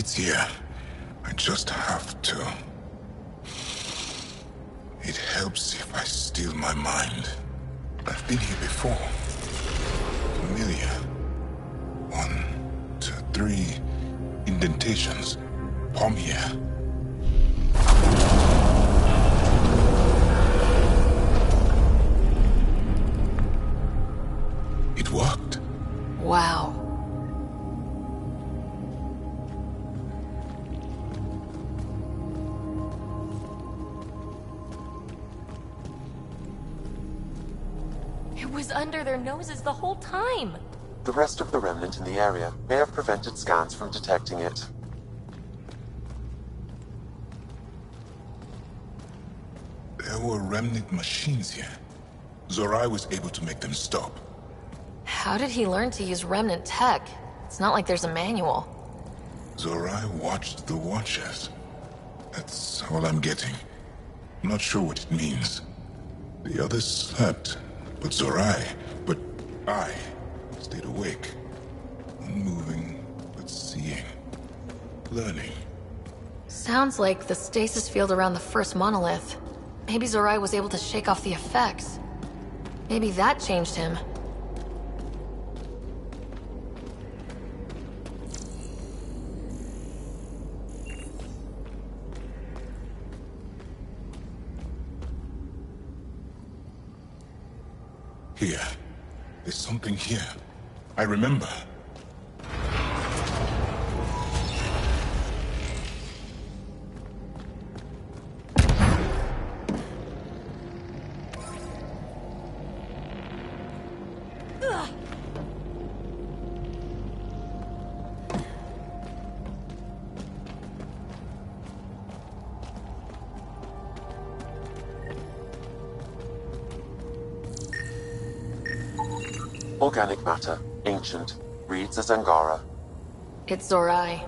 It's here. I just have to. It helps if I steal my mind. I've been here before. Familiar. 1, 2, 3 indentations. Palm here. It worked. Wow. It was under their noses the whole time. The rest of the remnant in the area may have prevented scans from detecting it. There were remnant machines here. Zorai was able to make them stop. How did he learn to use remnant tech? It's not like there's a manual. Zorai watched the Watchers. That's all I'm getting. I'm not sure what it means. The others slept, but I stayed awake. Unmoving, but seeing. Learning. Sounds like the stasis field around the first monolith. Maybe Zorai was able to shake off the effects. Maybe that changed him. Here. There's something here. I remember. Organic matter, ancient, reads as Angara. It's Zorai.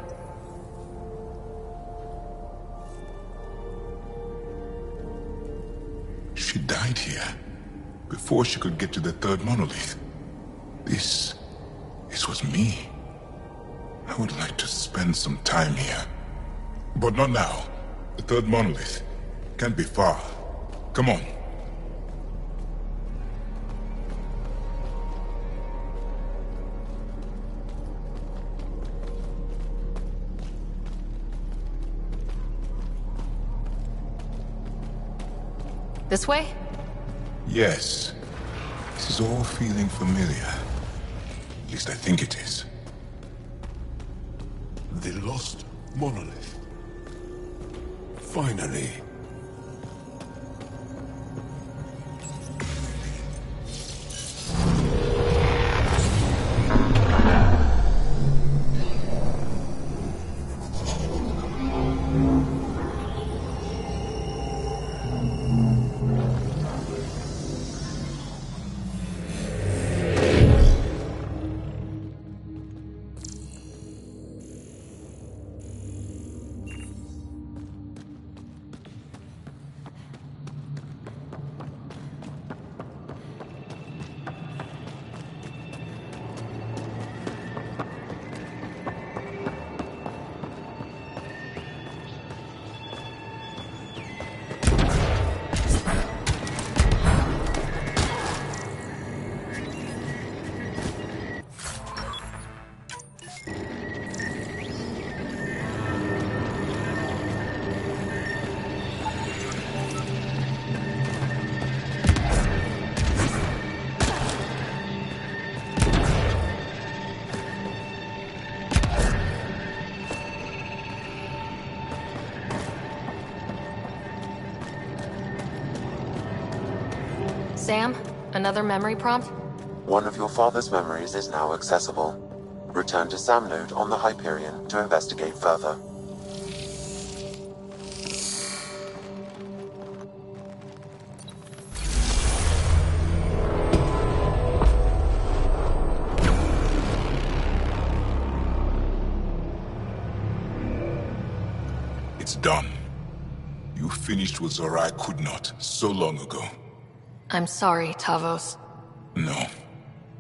She died here. Before she could get to the third monolith. This was me. I would like to spend some time here. But not now. The third monolith. Can't be far. Come on. This way? Yes. This is all feeling familiar. At least I think it is. The lost monolith. Finally. Sam, another memory prompt? One of your father's memories is now accessible. Return to Sam Node on the Hyperion to investigate further. It's done. You finished what Zorai could not so long ago. I'm sorry, Tavos. No.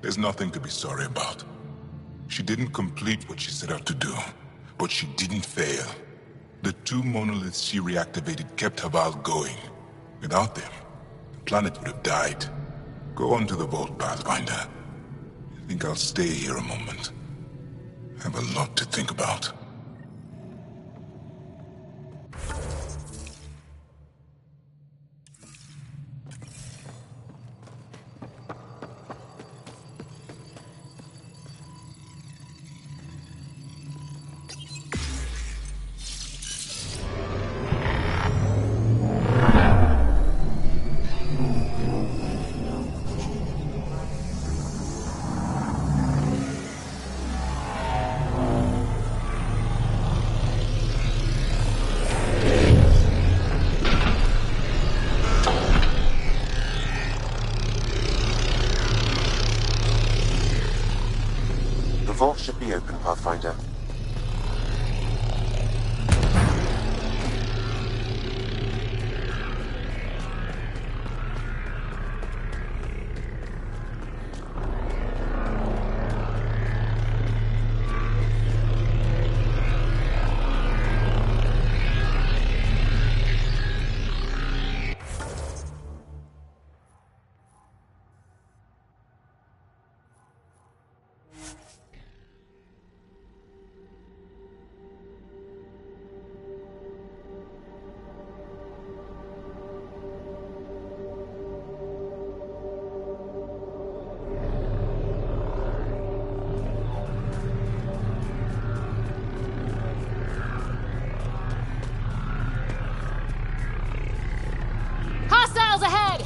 There's nothing to be sorry about. She didn't complete what she set out to do. but she didn't fail. The two monoliths she reactivated kept Havarl going. Without them, the planet would have died. Go on to the vault, Pathfinder. I think I'll stay here a moment. I have a lot to think about. The vault should be open, Pathfinder. Hostiles ahead!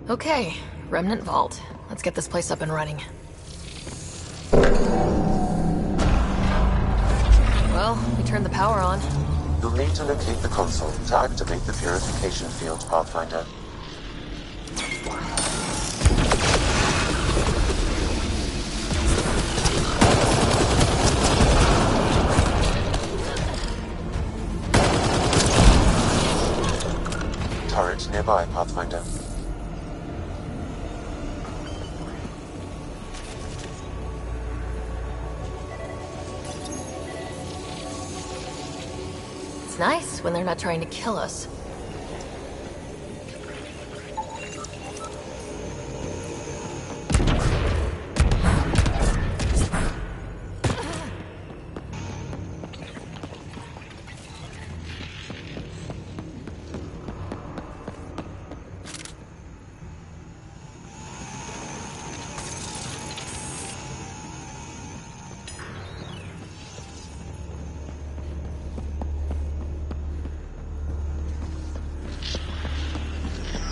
Okay, Remnant Vault. Let's get this place up and running. Well, we turned the power on. You'll need to locate the console to activate the purification field, Pathfinder. Turret nearby, Pathfinder. It's nice when they're not trying to kill us.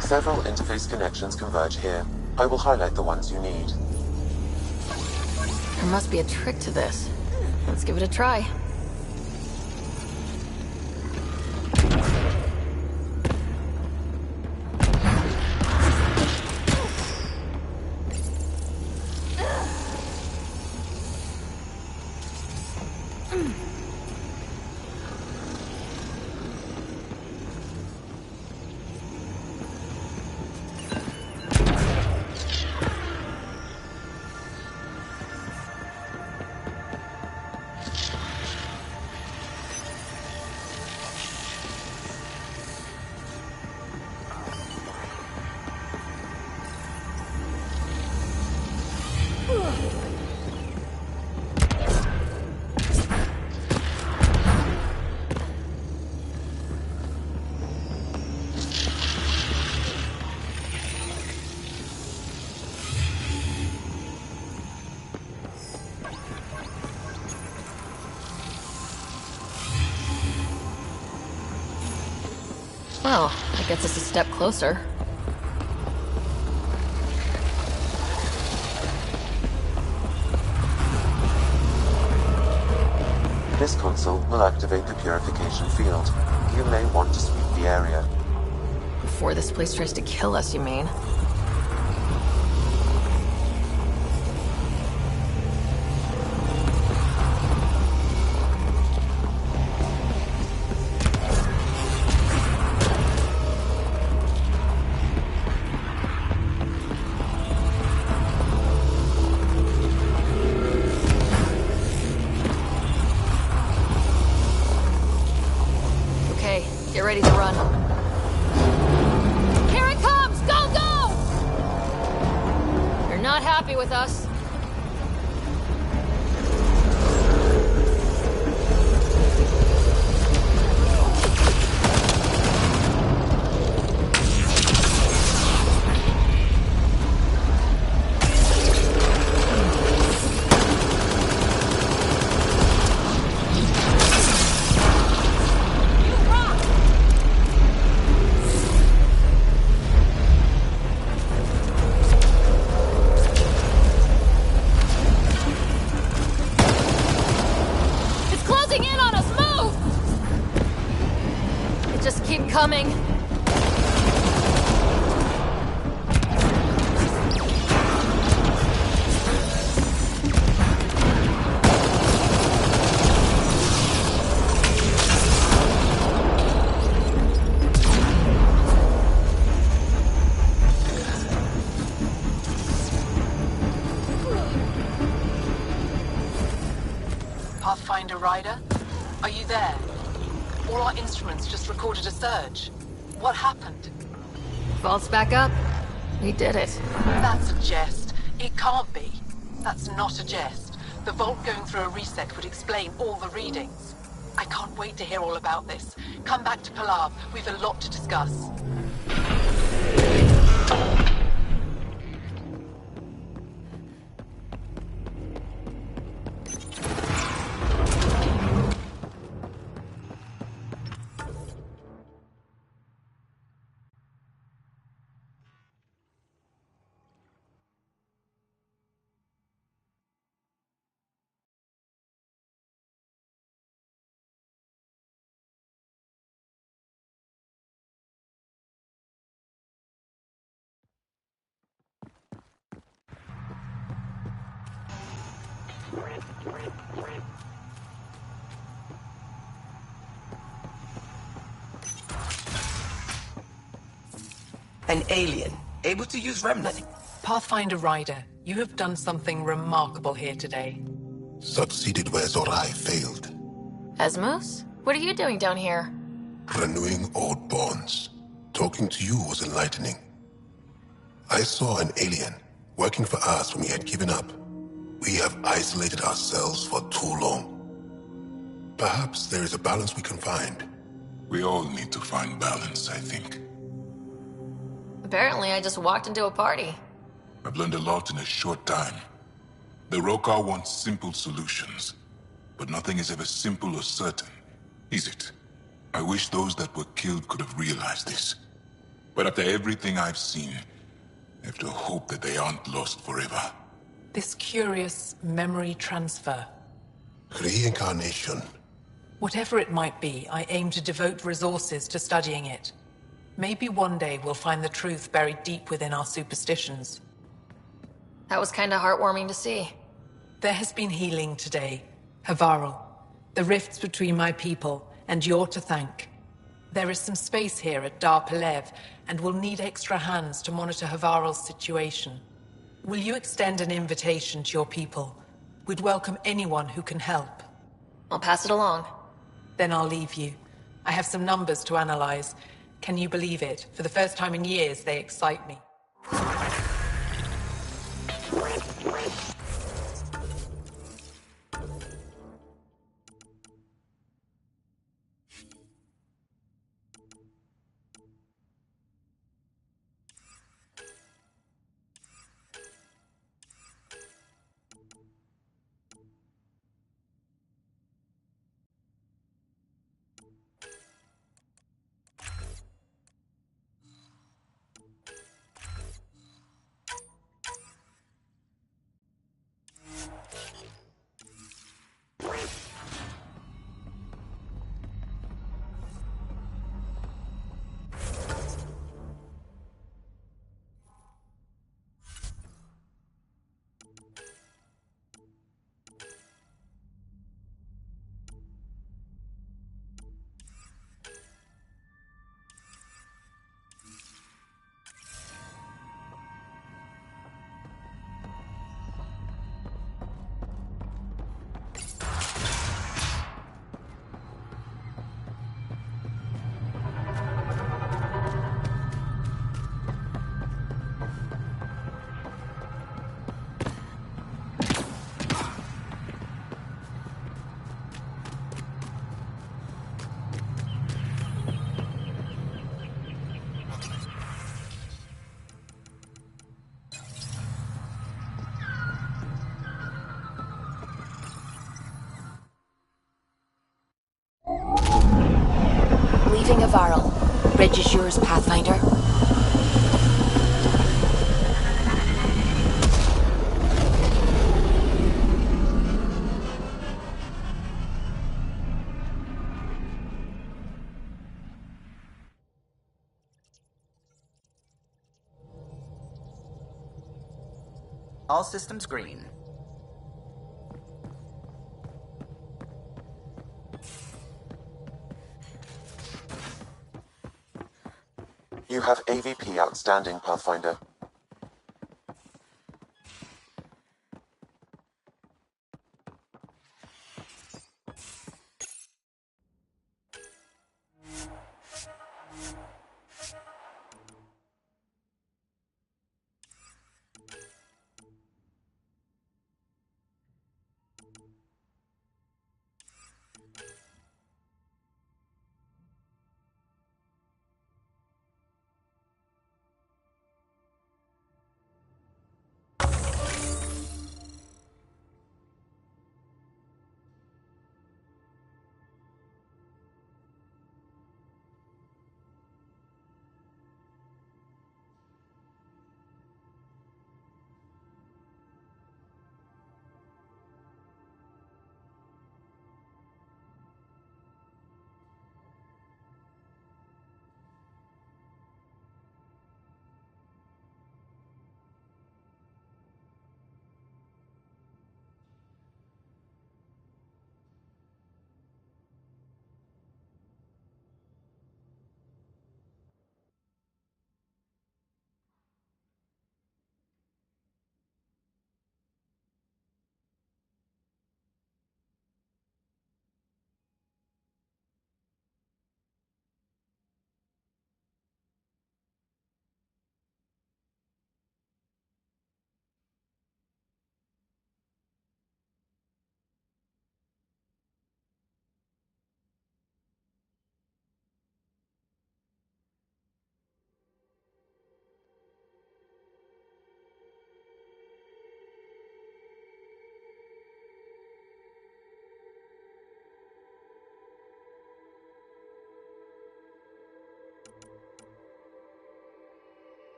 Several interface connections converge here. I will highlight the ones you need. There must be a trick to this. Let's give it a try. Well, that gets us a step closer. This console will activate the purification field. You may want to sweep the area. Before this place tries to kill us, you mean? Get ready to run. Here it comes! Go, go! You're not happy with us. Coming. Pathfinder Rider, are you there? All our instruments just recorded a surge. What happened? Vault's back up. We did it. That's a jest. It can't be. That's not a jest. The vault going through a reset would explain all the readings. I can't wait to hear all about this. Come back to Palav. We've a lot to discuss. An alien, able to use remnant. Pathfinder Rider, you have done something remarkable here today. Succeeded where Zorai failed. Esmos? What are you doing down here? Renewing old bonds. Talking to you was enlightening. I saw an alien working for us when we had given up. We have isolated ourselves for too long. Perhaps there is a balance we can find. We all need to find balance, I think. Apparently, I just walked into a party. I've learned a lot in a short time. The Rokar wants simple solutions, but nothing is ever simple or certain, is it? I wish those that were killed could have realized this. But after everything I've seen, I have to hope that they aren't lost forever. This curious memory transfer. Reincarnation. Whatever it might be, I aim to devote resources to studying it. Maybe one day we'll find the truth buried deep within our superstitions. That was kinda heartwarming to see. There has been healing today, Havarl. The rifts between my people, and you're to thank. There is some space here at Dar Pelev, and we'll need extra hands to monitor Havarl's situation. Will you extend an invitation to your people? We'd welcome anyone who can help. I'll pass it along. Then I'll leave you. I have some numbers to analyze. Can you believe it? For the first time in years, they excite me. Havarl. Bridge is yours, Pathfinder. All systems green. You have AVP outstanding, Pathfinder.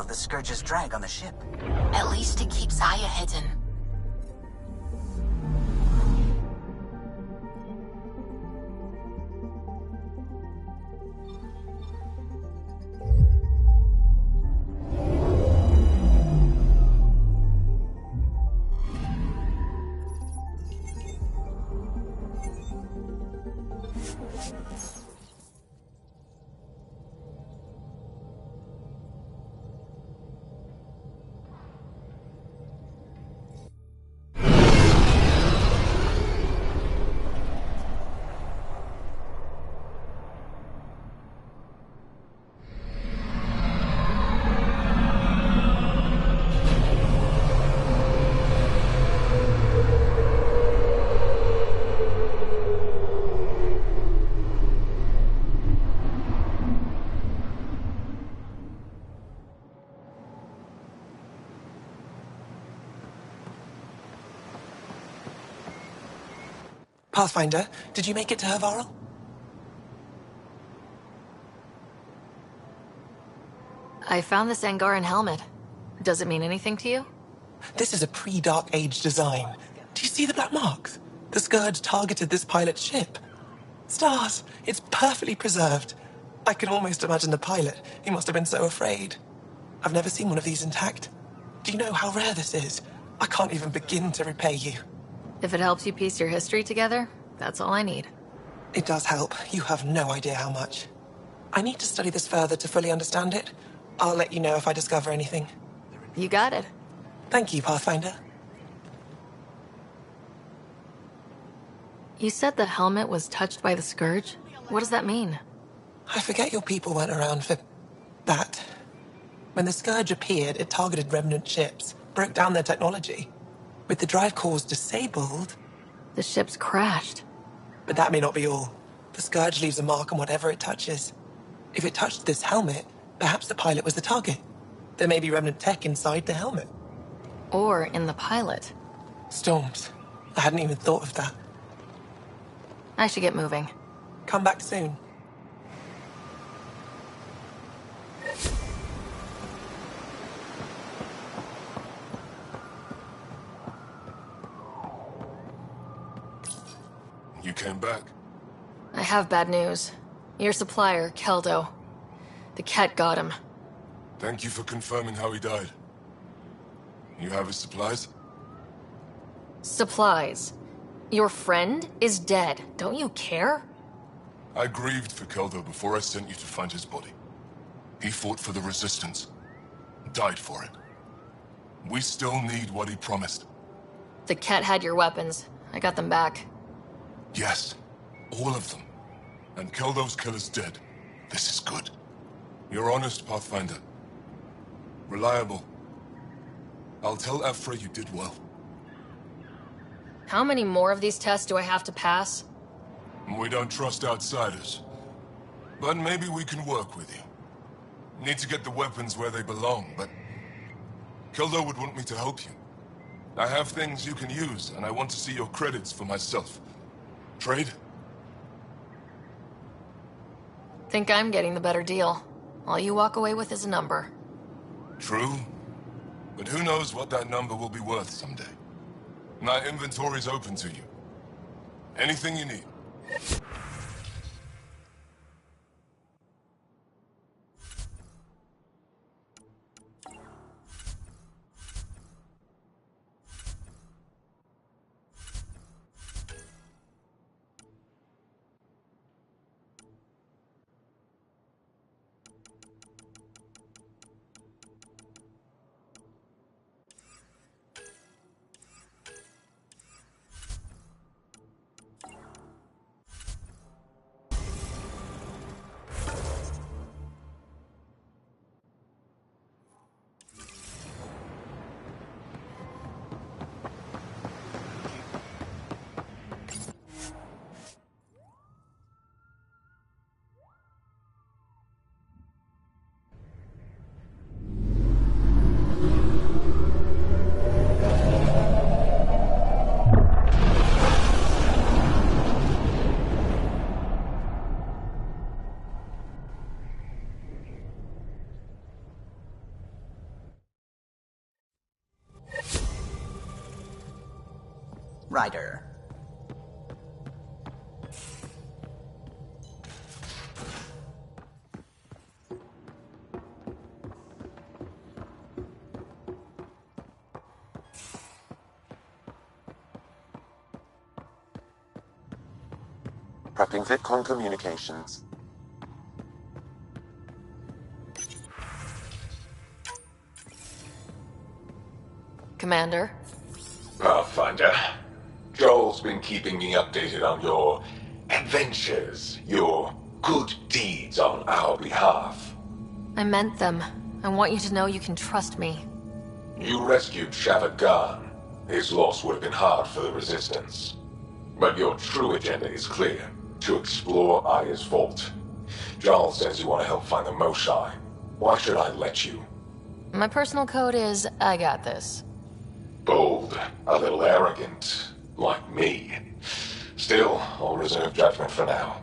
The Scourge's drag on the ship. At least it keeps Aya hidden. Pathfinder, did you make it to Havarl? I found this Angaran helmet. Does it mean anything to you? This is a pre-Dark Age design. Do you see the black marks? The Scourge targeted this pilot's ship. Stars, it's perfectly preserved. I can almost imagine the pilot. He must have been so afraid. I've never seen one of these intact. Do you know how rare this is? I can't even begin to repay you. If it helps you piece your history together, that's all I need. It does help. You have no idea how much. I need to study this further to fully understand it. I'll let you know if I discover anything. You got it. Thank you, Pathfinder. You said the helmet was touched by the Scourge? What does that mean? I forget your people weren't around for that. When the Scourge appeared, it targeted remnant ships, broke down their technology. With the drive cores disabled... The ships crashed. But that may not be all. The Scourge leaves a mark on whatever it touches. If it touched this helmet, perhaps the pilot was the target. There may be remnant tech inside the helmet. Or in the pilot. Storms. I hadn't even thought of that. I should get moving. Come back soon. You came back? I have bad news. Your supplier, Keldo. The cat got him. Thank you for confirming how he died. You have his supplies? Supplies. Your friend is dead. Don't you care? I grieved for Keldo before I sent you to find his body. He fought for the Resistance. Died for it. We still need what he promised. The cat had your weapons. I got them back. Yes, all of them. And Keldo's killer's dead. This is good. You're honest, Pathfinder. Reliable. I'll tell Aphra you did well. How many more of these tests do I have to pass? We don't trust outsiders. But maybe we can work with you. Need to get the weapons where they belong, but... Keldo would want me to help you. I have things you can use, and I want to see your credits for myself. Trade? Think I'm getting the better deal. All you walk away with is a number. True. But who knows what that number will be worth someday. My inventory's open to you. Anything you need. Ryder. Prepping VidCon communications. Commander? Pathfinder, Joel's been keeping me updated on your adventures, your good deeds on our behalf. I meant them. I want you to know you can trust me. You rescued Shavagan. His loss would have been hard for the Resistance. But your true agenda is clear. To explore Aya's vault. Jarl says you want to help find the Moshae. Why should I let you? My personal code is, I got this. Bold, a little arrogant, like me. Still, I'll reserve judgment for now.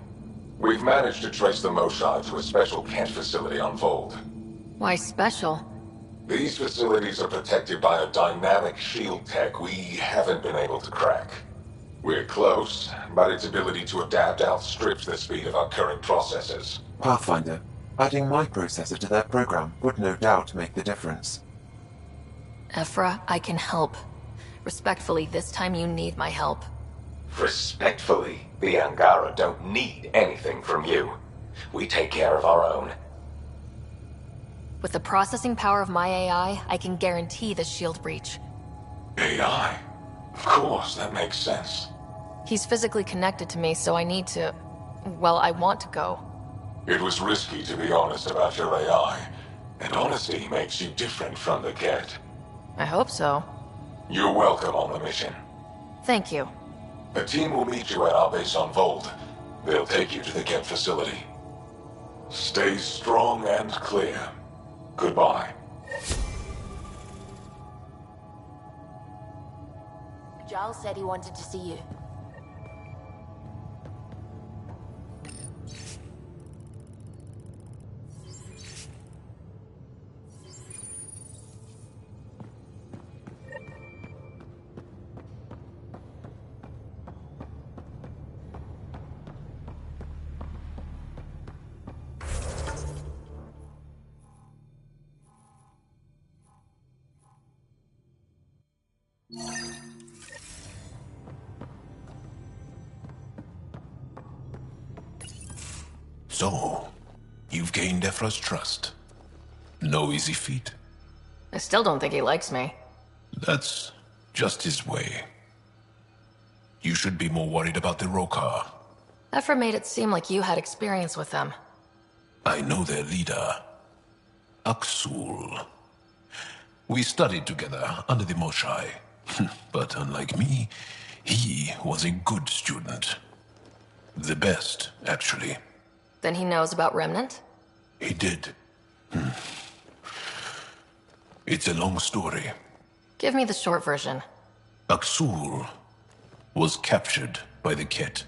We've managed to trace the Moshai to a special Kent facility on Vold. Why special? These facilities are protected by a dynamic shield tech we haven't been able to crack. We're close, but its ability to adapt outstrips the speed of our current processors. Pathfinder, adding my processor to their program would no doubt make the difference. Ephra, I can help. Respectfully, this time you need my help. Respectfully, the Angara don't need anything from you. We take care of our own. With the processing power of my AI, I can guarantee the shield breach. AI? Of course, that makes sense. He's physically connected to me, so I need to... well, I want to go. It was risky to be honest about your AI, and honesty makes you different from the Kett. I hope so. You're welcome on the mission. Thank you. A team will meet you at our base on Vold. They'll take you to the Kent facility. Stay strong and clear. Goodbye. Giles said he wanted to see you. So, you've gained Ephra's trust. No easy feat. I still don't think he likes me. That's just his way. You should be more worried about the Rokar. Ephra made it seem like you had experience with them. I know their leader, Aksul. We studied together under the Moshai. But unlike me, he was a good student. The best, actually. Then he knows about Remnant? He did. It's a long story. Give me the short version. Aksul was captured by the Kett.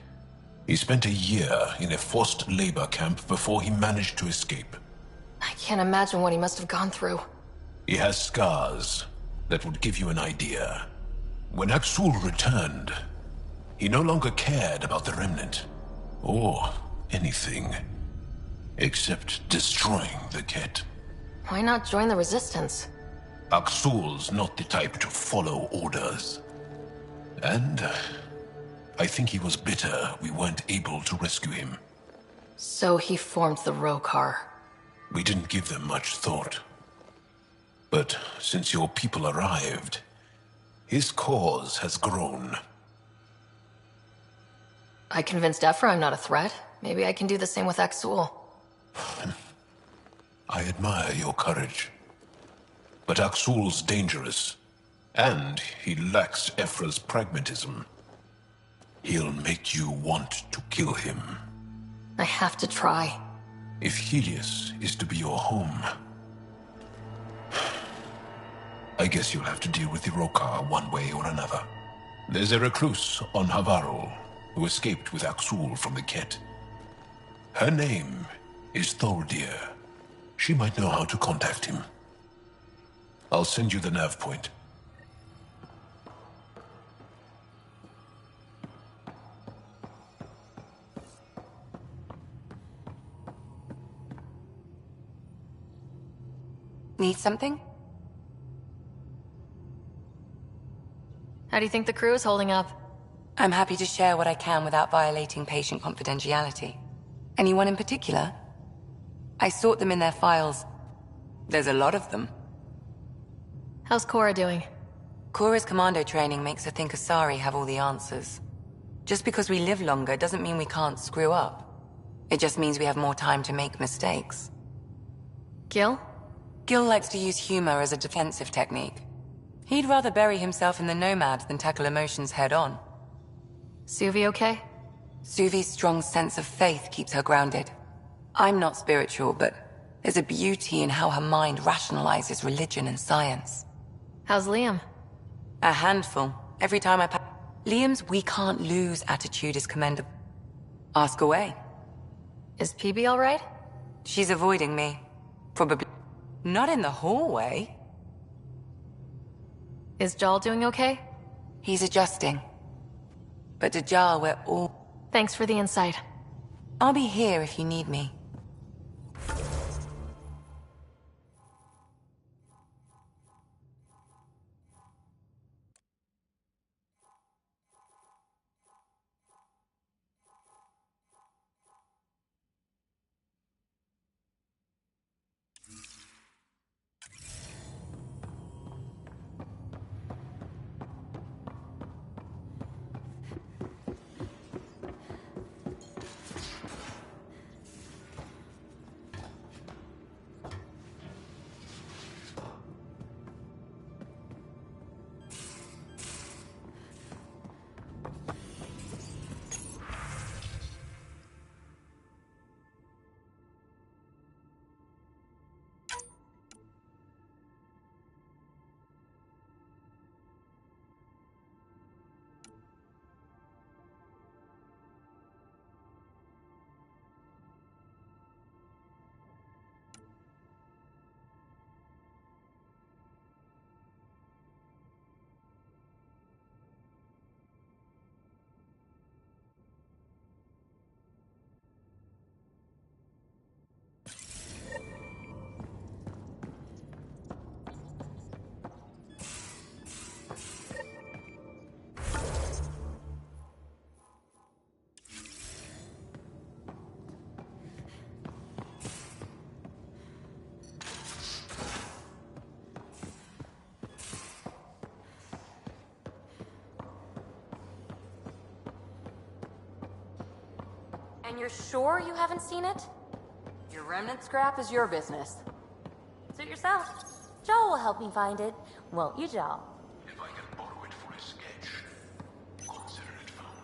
He spent a year in a forced labor camp before he managed to escape. I can't imagine what he must have gone through. He has scars that would give you an idea. When Aksul returned, he no longer cared about the Remnant, or anything, except destroying the Kett. Why not join the Resistance? Aksul's not the type to follow orders. And I think he was bitter we weren't able to rescue him. So he formed the Rokar. We didn't give them much thought. But since your people arrived, his cause has grown. I convinced Ephra I'm not a threat. Maybe I can do the same with Aksul. I admire your courage. But Aksul's dangerous, and he lacks Ephra's pragmatism. He'll make you want to kill him. I have to try. If Helios is to be your home, I guess you'll have to deal with the Rokar one way or another. There's a recluse on Havarl who escaped with Aksul from the Kett. Her name is Thordir. She might know how to contact him. I'll send you the nav point. Need something? How do you think the crew is holding up? I'm happy to share what I can without violating patient confidentiality. Anyone in particular? I sort them in their files. There's a lot of them. How's Cora doing? Cora's commando training makes her think Asari have all the answers. Just because we live longer doesn't mean we can't screw up. It just means we have more time to make mistakes. Gil? Gil likes to use humor as a defensive technique. He'd rather bury himself in the Nomad than tackle emotions head-on. Suvi okay? Suvi's strong sense of faith keeps her grounded. I'm not spiritual, but there's a beauty in how her mind rationalizes religion and science. How's Liam? A handful. Every time I Liam's "we can't lose" attitude is commendable. Ask away. Is PB all right? She's avoiding me. Probably not in the hallway. Is Jal doing okay? He's adjusting. But Dajjal, we're all... Thanks for the insight. I'll be here if you need me. And you're sure you haven't seen it? Your remnant scrap is your business. Suit yourself. Joel will help me find it. Won't you, Joel? If I can borrow it for a sketch, consider it found.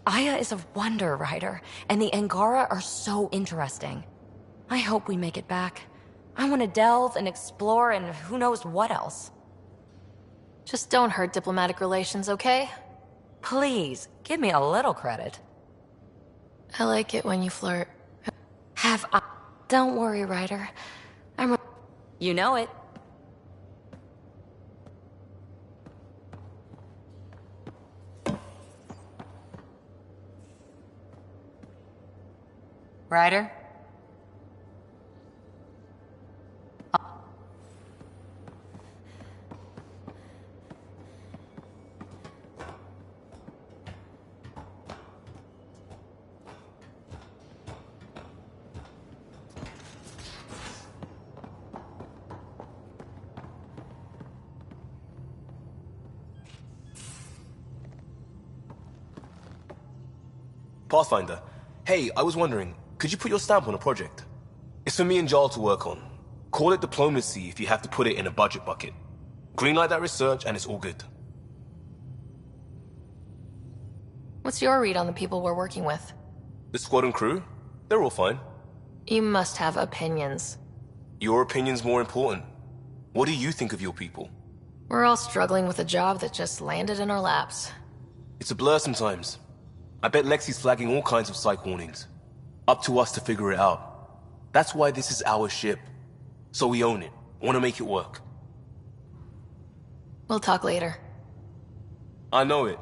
Aya is a wonder rider, and the Angara are so interesting. I hope we make it back. I want to delve and explore and who knows what else. Just don't hurt diplomatic relations, okay? Please, give me a little credit. I like it when you flirt. Don't worry, Ryder. You know it. Ryder? Pathfinder, hey, I was wondering, could you put your stamp on a project? It's for me and Jarl to work on. Call it diplomacy if you have to put it in a budget bucket. Greenlight that research and it's all good. What's your read on the people we're working with? The squad and crew? They're all fine. You must have opinions. Your opinion's more important. What do you think of your people? We're all struggling with a job that just landed in our laps. It's a blur sometimes. I bet Lexi's flagging all kinds of psych warnings. Up to us to figure it out. That's why this is our ship. So we own it. Want to make it work. We'll talk later. I know it.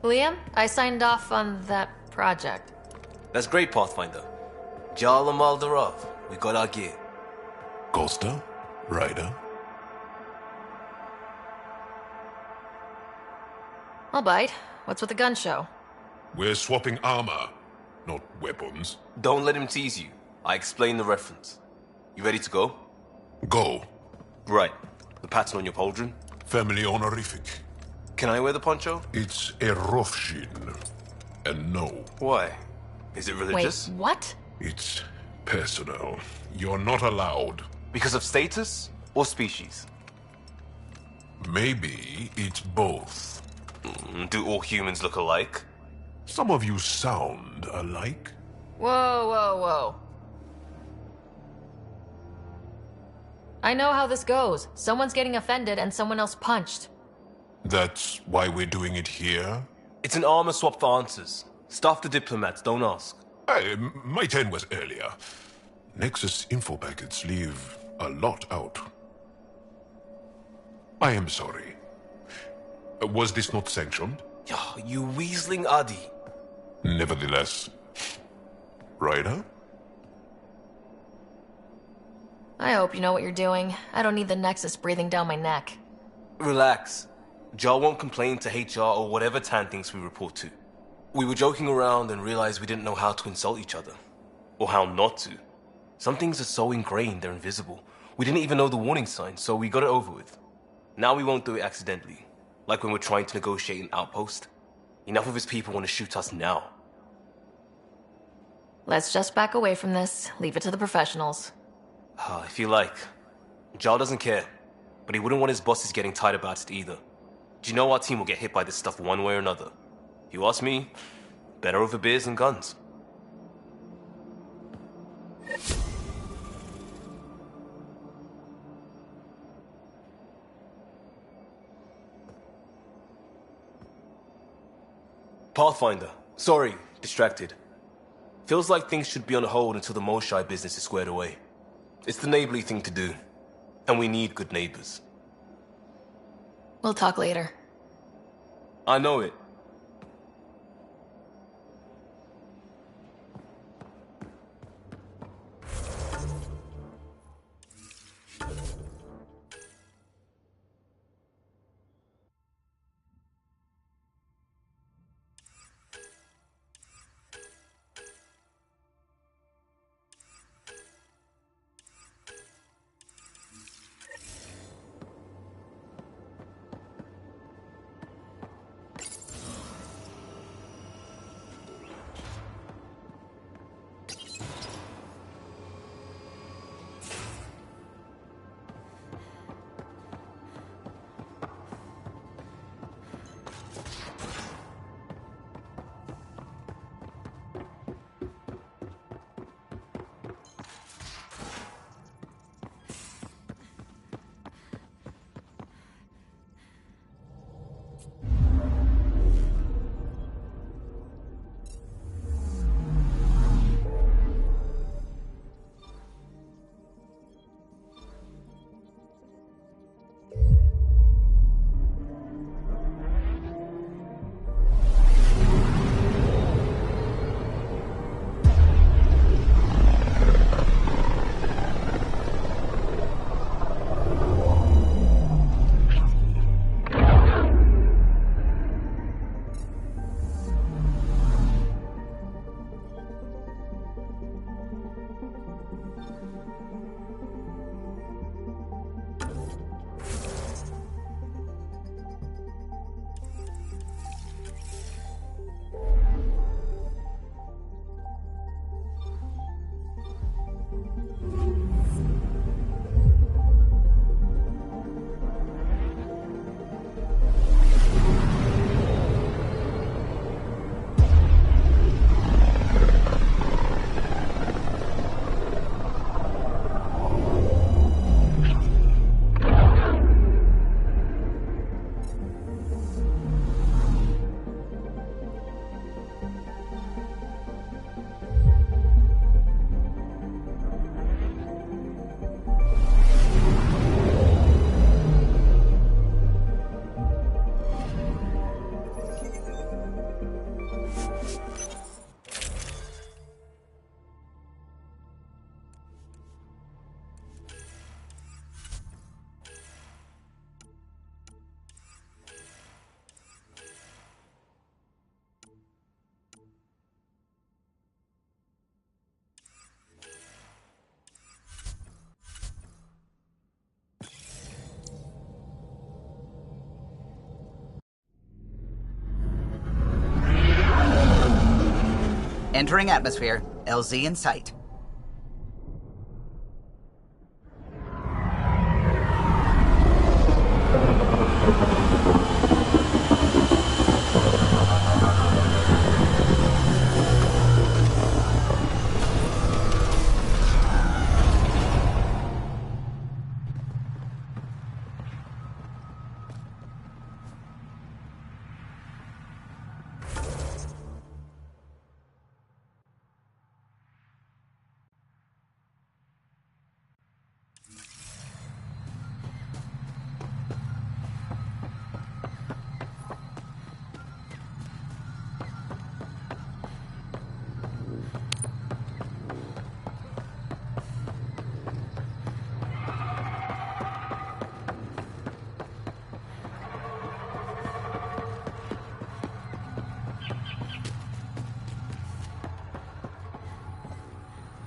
Liam, I signed off on that project. That's great, Pathfinder. Jarl and Maldarov, we got our gear. Costa? Ryder? I'll bite. What's with the gun show? We're swapping armor, not weapons. Don't let him tease you. I explained the reference. You ready to go? Go. Right. The pattern on your pauldron? Family honorific. Can I wear the poncho? It's a Rofshin. And no. Why? Is it religious? Wait, what? It's personal. You're not allowed. Because of status or species? Maybe it's both. Do all humans look alike? Some of you sound alike. Whoa, whoa, whoa. I know how this goes. Someone's getting offended and someone else punched. That's why we're doing it here? It's an armor swap for answers. Stuff the diplomats, don't ask. Hey, my turn was earlier. Nexus info packets leave a lot out. I am sorry. Was this not sanctioned? You weaseling Adi. Nevertheless. Ryder? I hope you know what you're doing. I don't need the Nexus breathing down my neck. Relax. Jar won't complain to HR or whatever Tan thinks we report to. We were joking around and realized we didn't know how to insult each other. Or how not to. Some things are so ingrained they're invisible. We didn't even know the warning sign, so we got it over with. Now we won't do it accidentally. Like when we're trying to negotiate an outpost. Enough of his people want to shoot us now. Let's just back away from this. Leave it to the professionals. If you like. Jar doesn't care. But he wouldn't want his bosses getting tired about it either. Do you know our team will get hit by this stuff one way or another? If you ask me, better over beers and guns. Pathfinder. Sorry, distracted. Feels like things should be on hold until the Moshai business is squared away. It's the neighborly thing to do. And we need good neighbors. We'll talk later. I know it. Entering atmosphere. LZ in sight.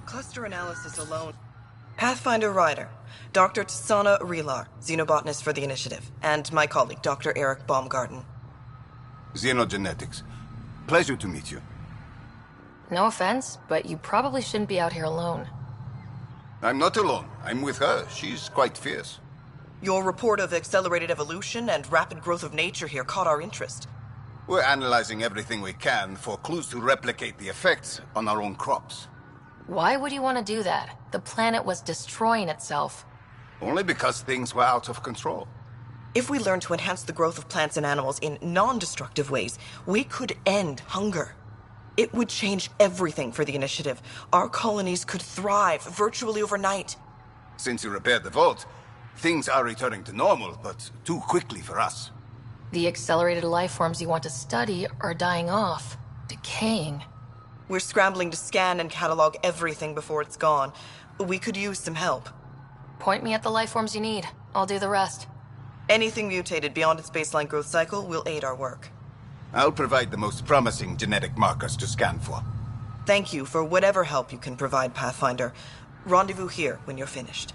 Cluster analysis alone. Pathfinder Ryder, Dr. Tsana Relar, xenobotanist for the Initiative, and my colleague, Dr. Eric Baumgarten. Xenogenetics. Pleasure to meet you. No offense, but you probably shouldn't be out here alone. I'm not alone. I'm with her. She's quite fierce. Your report of accelerated evolution and rapid growth of nature here caught our interest. We're analyzing everything we can for clues to replicate the effects on our own crops. Why would you want to do that? The planet was destroying itself. Only because things were out of control. If we learn to enhance the growth of plants and animals in non-destructive ways, we could end hunger. It would change everything for the Initiative. Our colonies could thrive virtually overnight. Since you repaired the vault, things are returning to normal, but too quickly for us. The accelerated life forms you want to study are dying off, decaying. We're scrambling to scan and catalog everything before it's gone. We could use some help. Point me at the life forms you need. I'll do the rest. Anything mutated beyond its baseline growth cycle will aid our work. I'll provide the most promising genetic markers to scan for. Thank you for whatever help you can provide, Pathfinder. Rendezvous here when you're finished.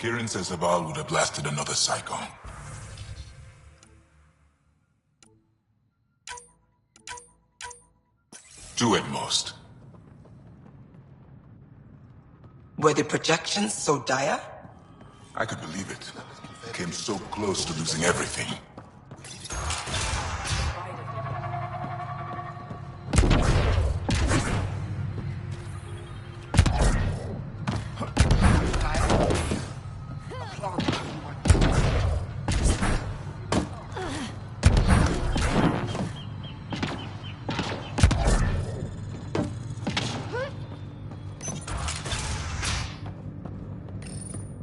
Kieran says Havarl would have blasted another cyclone. Two at most. Were the projections so dire? I could believe it. Came so close to losing everything.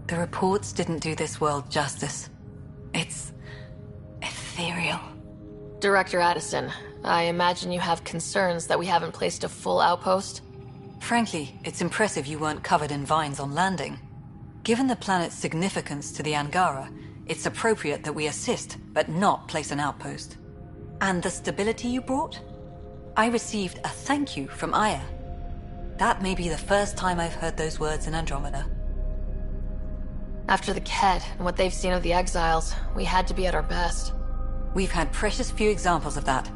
The reports didn't do this world justice. It's ethereal. Director Addison, I imagine you have concerns that we haven't placed a full outpost? Frankly, it's impressive you weren't covered in vines on landing. Given the planet's significance to the Angara, it's appropriate that we assist, but not place an outpost. And the stability you brought? I received a thank you from Aya. That may be the first time I've heard those words in Andromeda. After the Ked and what they've seen of the exiles, we had to be at our best. We've had precious few examples of that.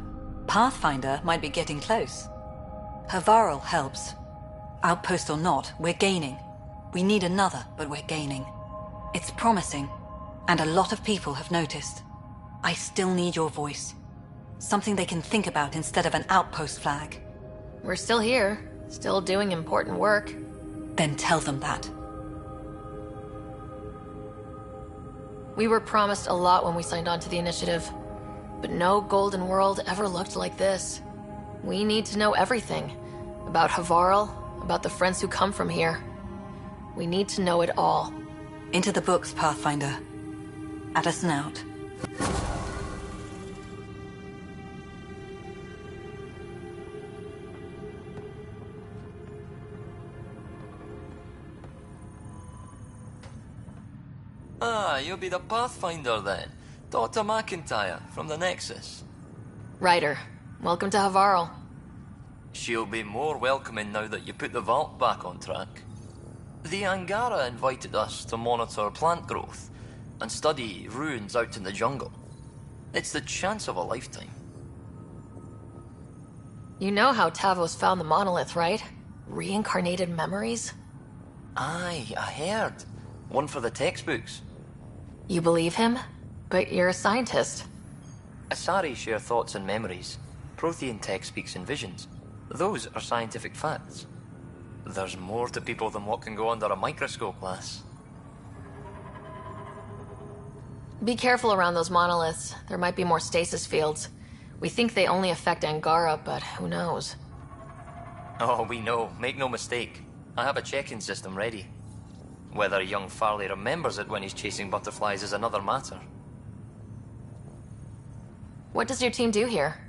Pathfinder might be getting close. Havarl helps. Outpost or not, we're gaining. We need another, but we're gaining. It's promising, and a lot of people have noticed. I still need your voice. Something they can think about instead of an outpost flag. We're still here, still doing important work. Then tell them that. We were promised a lot when we signed on to the Initiative, but no Golden World ever looked like this. We need to know everything. About Havarl, about the friends who come from here. We need to know it all. Into the books, Pathfinder. Addison out. Ah, you'll be the Pathfinder then. Dr. McIntyre from the Nexus. Ryder, welcome to Havarl. She'll be more welcoming now that you put the vault back on track. The Angara invited us to monitor plant growth and study ruins out in the jungle. It's the chance of a lifetime. You know how Tavos found the monolith, right? Reincarnated memories? Aye, I heard. One for the textbooks. You believe him? But you're a scientist. Asari share thoughts and memories. Prothean tech speaks in visions. Those are scientific facts. There's more to people than what can go under a microscope, lass. Be careful around those monoliths. There might be more stasis fields. We think they only affect Angara, but who knows? Oh, we know. Make no mistake. I have a check-in system ready. Whether young Farley remembers it when he's chasing butterflies is another matter. What does your team do here?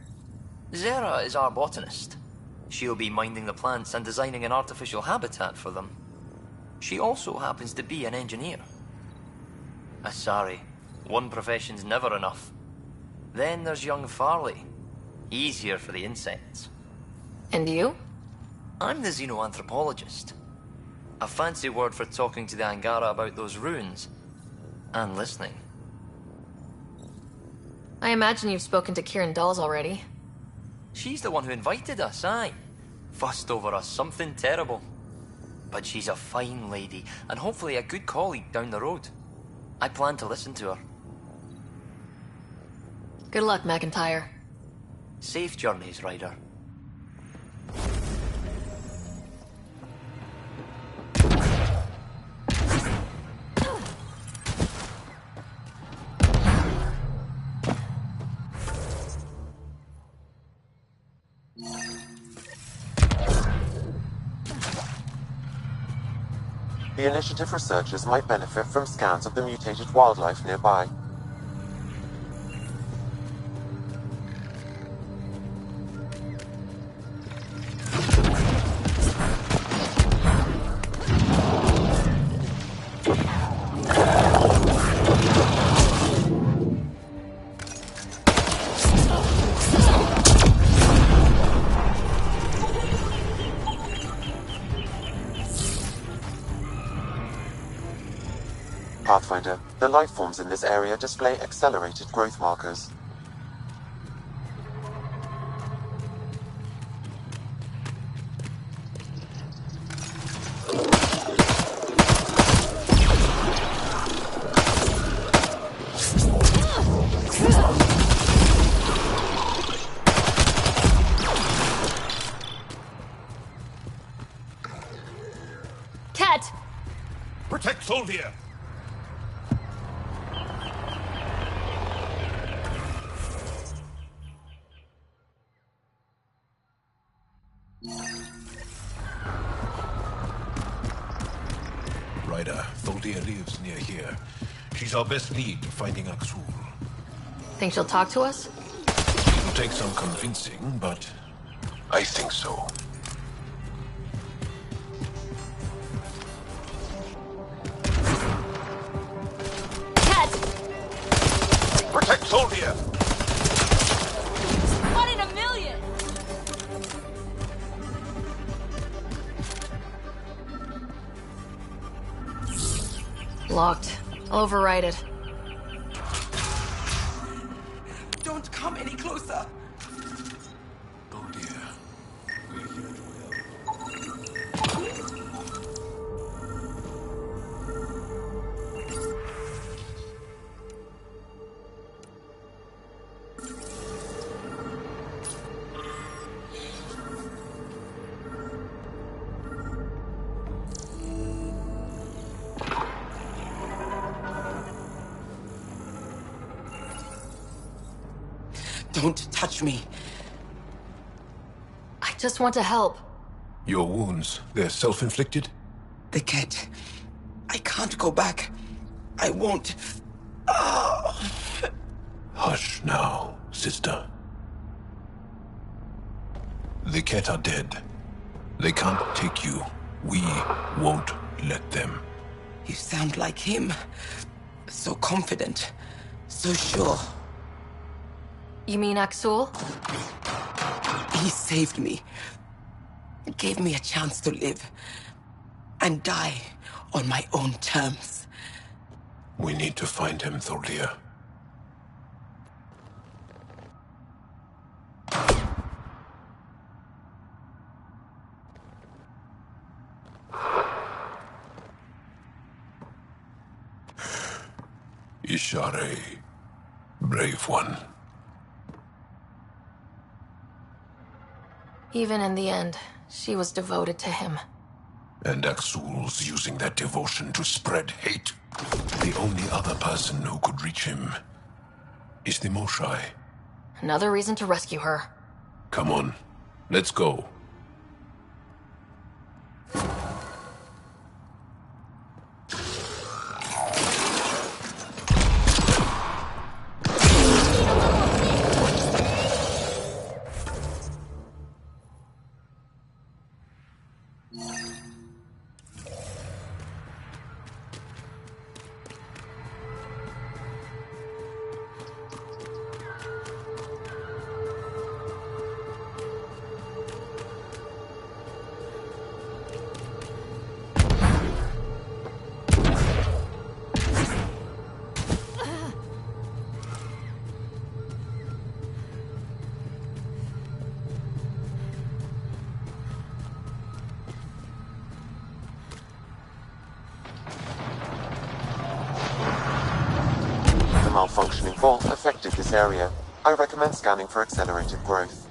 Zera is our botanist. She'll be minding the plants and designing an artificial habitat for them. She also happens to be an engineer. Asari, one profession's never enough. Then there's young Farley. He's here for the insects. And you? I'm the xenoanthropologist. A fancy word for talking to the Angara about those ruins. And listening. I imagine you've spoken to Kieran Dawes already. She's the one who invited us, aye. Fussed over us something terrible. But she's a fine lady, and hopefully a good colleague down the road. I plan to listen to her. Good luck, McIntyre. Safe journeys, Ryder. The Initiative researchers might benefit from scans of the mutated wildlife nearby. Pathfinder, the life forms in this area display accelerated growth markers. Cat! Protect Solvia! Ryder, Tholdia lives near here. She's our best lead to finding Aksul. Think she'll talk to us? It'll take some convincing, but I think so. Cat! Protect Solvia! One in a million! Locked. I'll override it. Don't come any closer. Oh dear. We're here to help. Don't touch me. I just want to help. Your wounds, they're self-inflicted? The cat. I can't go back. I won't. Oh. Hush now, sister. The Ket are dead. They can't take you. We won't let them. You sound like him. So confident. So sure. You mean Aksul? He saved me. It gave me a chance to live and die on my own terms. We need to find him, Thorlia. Ishare, brave one. Even in the end, she was devoted to him. And Axul's using that devotion to spread hate. The only other person who could reach him is the Moshai. Another reason to rescue her. Come on, let's go. Malfunctioning vault affected this area. I recommend scanning for accelerated growth.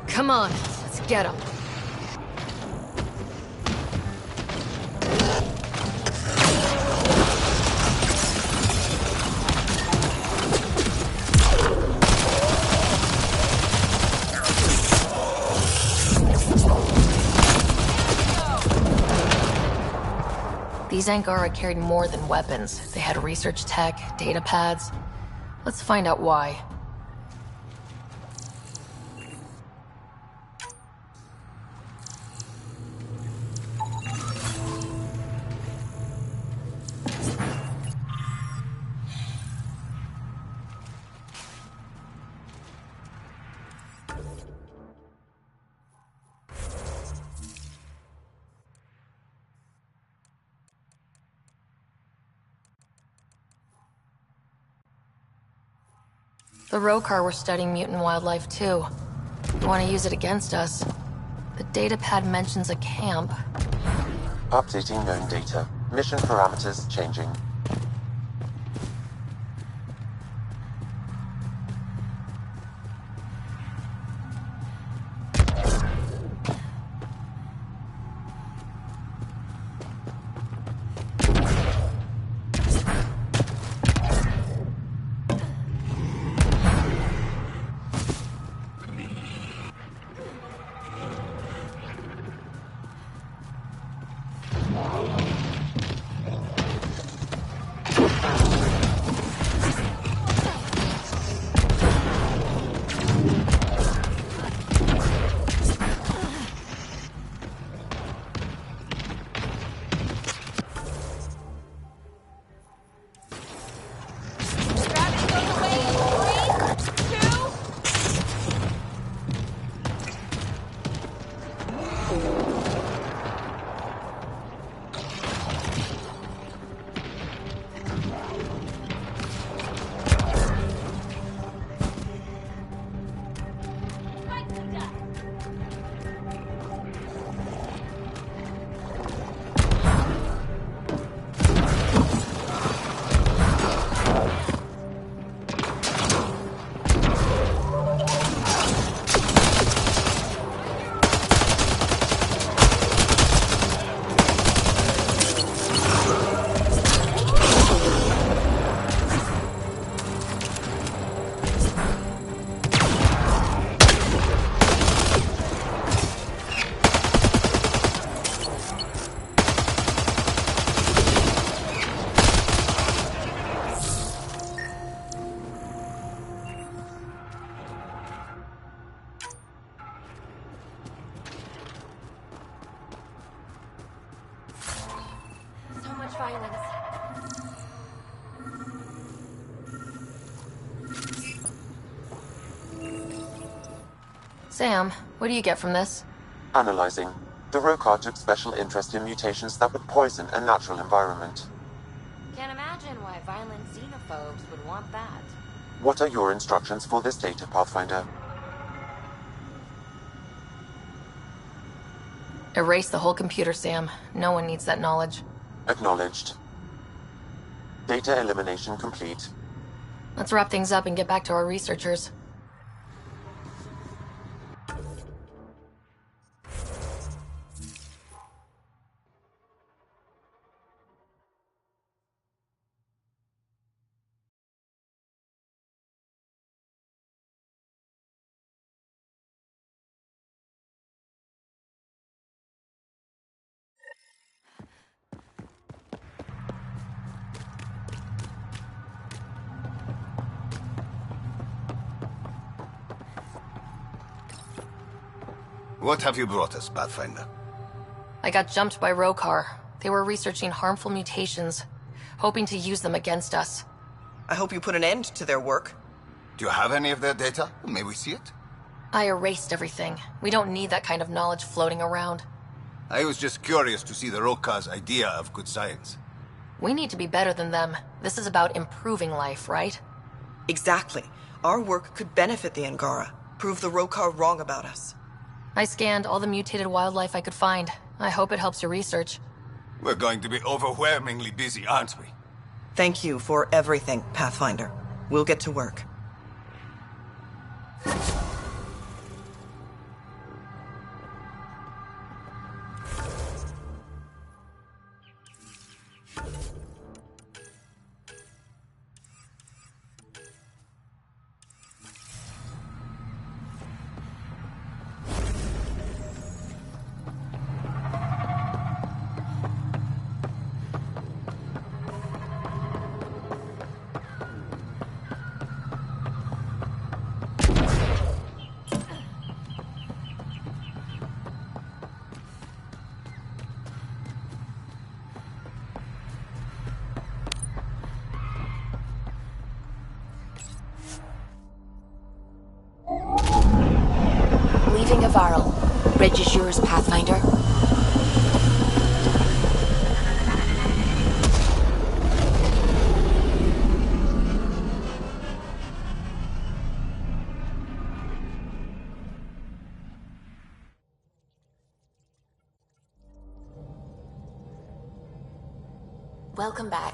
Come on, let's get him. These Angara carried more than weapons. They had research tech, data pads. Let's find out why. The Rokar were studying mutant wildlife too. You want to use it against us? The datapad mentions a camp. Updating known data. Mission parameters changing. violence. Sam, what do you get from this? Analyzing. The Rokar took special interest in mutations that would poison a natural environment. Can't imagine why violent xenophobes would want that. What are your instructions for this data, Pathfinder? Erase the whole computer, Sam. No one needs that knowledge. Acknowledged. Data elimination complete. Let's wrap things up and get back to our researchers. What have you brought us, Pathfinder? I got jumped by Rokar. They were researching harmful mutations, hoping to use them against us. I hope you put an end to their work. Do you have any of their data? May we see it? I erased everything. We don't need that kind of knowledge floating around. I was just curious to see the Rokar's idea of good science. We need to be better than them. This is about improving life, right? Exactly. Our work could benefit the Angara, prove the Rokar wrong about us. I scanned all the mutated wildlife I could find. I hope it helps your research. We're going to be overwhelmingly busy, aren't we? Thank you for everything, Pathfinder. We'll get to work. Leaving Havarl. Bridge is yours, Pathfinder. Welcome back.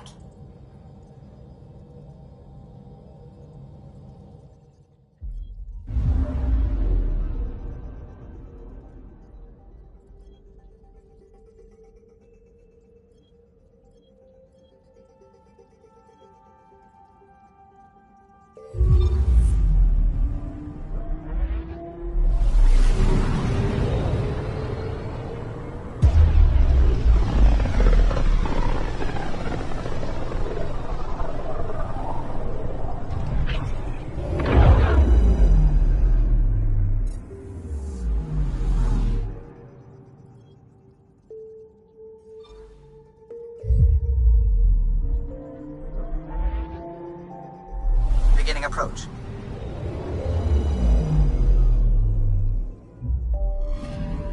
Beginning approach.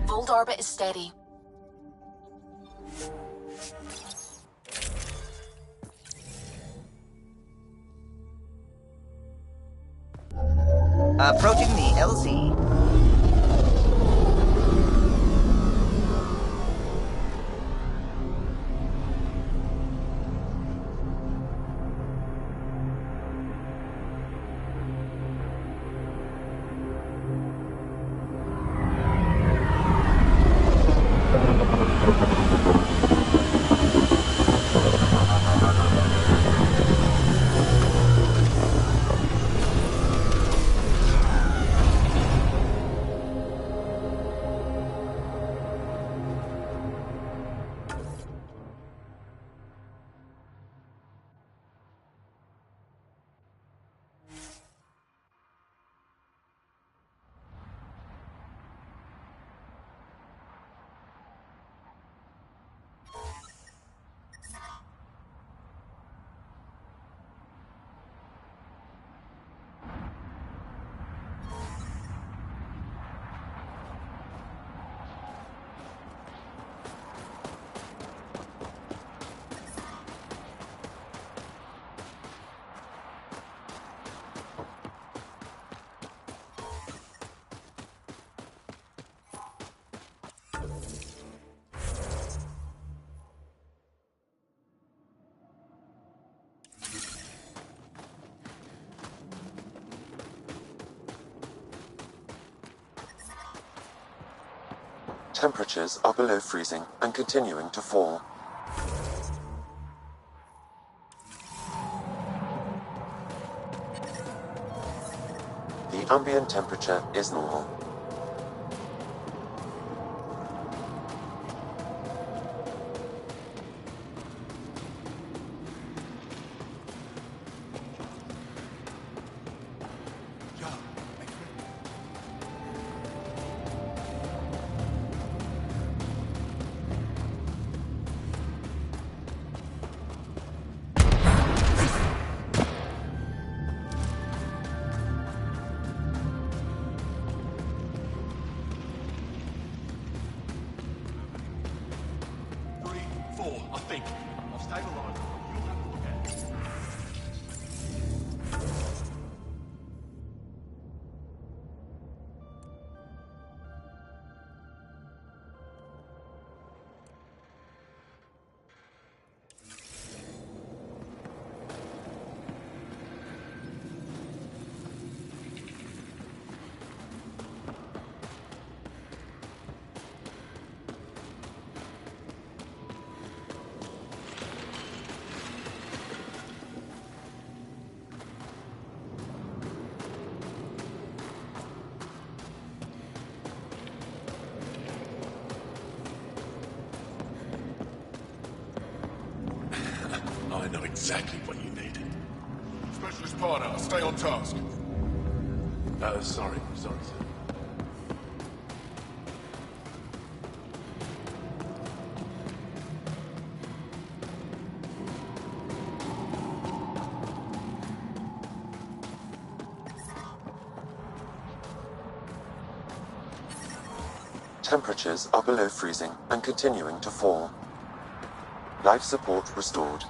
Fold orbit is steady. Approaching the LZ. Temperatures are below freezing and continuing to fall. The ambient temperature is normal. I think. I'll stabilize. You'll have to look at it. I know exactly what you need. Specialist partner, stay on task. Sorry, sir. Temperatures are below freezing and continuing to fall. Life support restored.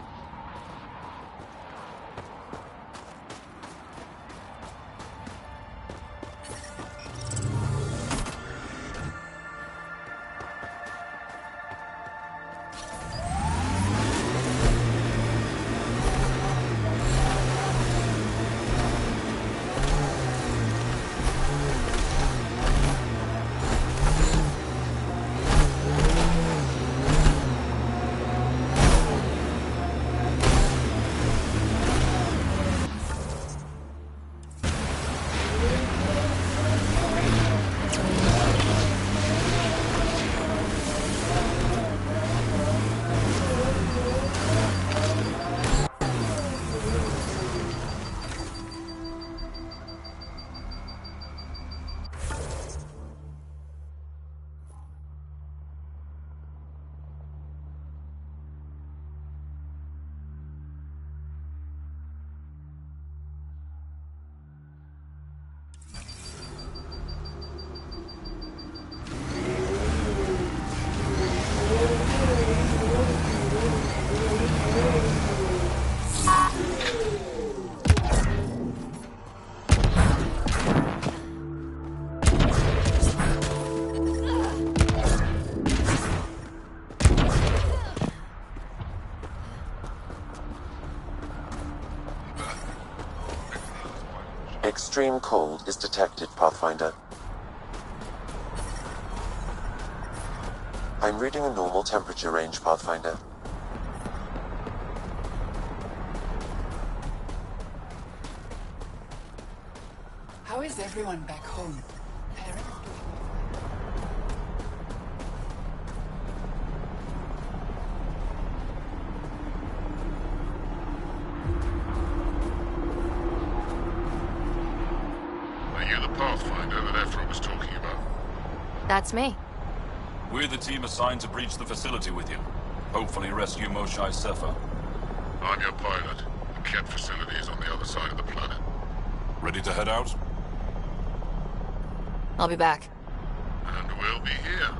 Extreme cold is detected, Pathfinder. I'm reading a normal temperature range, Pathfinder. How is everyone back home? Parents? Are you the Pathfinder that Ephra was talking about? That's me. We're the team assigned to breach the facility with you. Hopefully rescue Moshae Sefer. I'm your pilot. The Ket facility is on the other side of the planet. Ready to head out? I'll be back. And we'll be here.